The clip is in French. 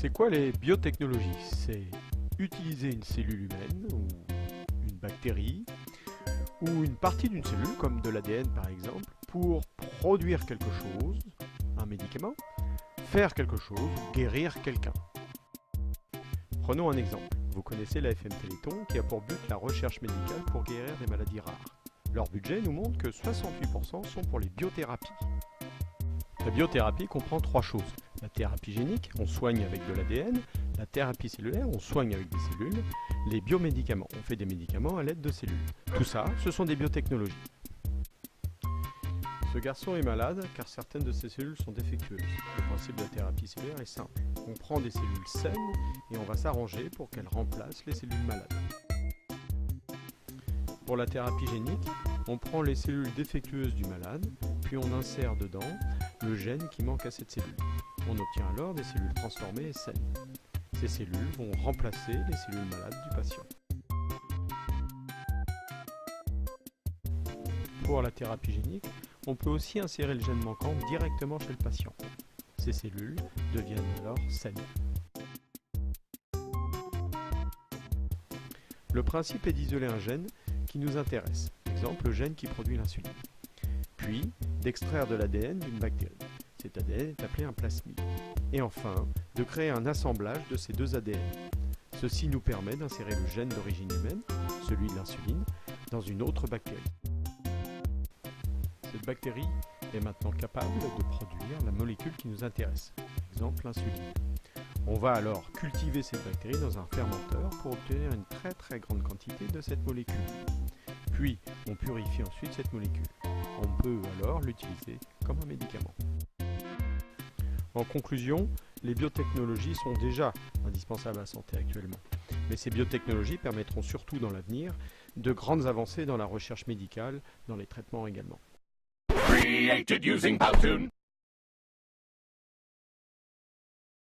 C'est quoi les biotechnologies? C'est utiliser une cellule humaine ou une bactérie ou une partie d'une cellule, comme de l'ADN par exemple, pour produire quelque chose, un médicament, faire quelque chose, guérir quelqu'un. Prenons un exemple. Vous connaissez la FM Téléthon qui a pour but la recherche médicale pour guérir des maladies rares. Leur budget nous montre que 68% sont pour les biothérapies. La biothérapie comprend trois choses. La thérapie génique, on soigne avec de l'ADN. La thérapie cellulaire, on soigne avec des cellules. Les biomédicaments, on fait des médicaments à l'aide de cellules. Tout ça, ce sont des biotechnologies. Ce garçon est malade car certaines de ses cellules sont défectueuses. Le principe de la thérapie cellulaire est simple. On prend des cellules saines et on va s'arranger pour qu'elles remplacent les cellules malades. Pour la thérapie génique, on prend les cellules défectueuses du malade, puis on insère dedans le gène qui manque à cette cellule. On obtient alors des cellules transformées et saines. Ces cellules vont remplacer les cellules malades du patient. Pour la thérapie génique, on peut aussi insérer le gène manquant directement chez le patient. Ces cellules deviennent alors saines. Le principe est d'isoler un gène qui nous intéresse, par exemple le gène qui produit l'insuline. Puis, d'extraire de l'ADN d'une bactérie. Cet ADN est appelé un plasmide. Et enfin, de créer un assemblage de ces deux ADN. Ceci nous permet d'insérer le gène d'origine humaine, celui de l'insuline, dans une autre bactérie. Cette bactérie est maintenant capable de produire la molécule qui nous intéresse, par exemple l'insuline. On va alors cultiver cette bactérie dans un fermenteur pour obtenir une très grande quantité de cette molécule. Puis, on purifie ensuite cette molécule. On peut alors l'utiliser comme un médicament. En conclusion, les biotechnologies sont déjà indispensables à la santé actuellement. Mais ces biotechnologies permettront surtout dans l'avenir de grandes avancées dans la recherche médicale, dans les traitements également. Created using Powtoon.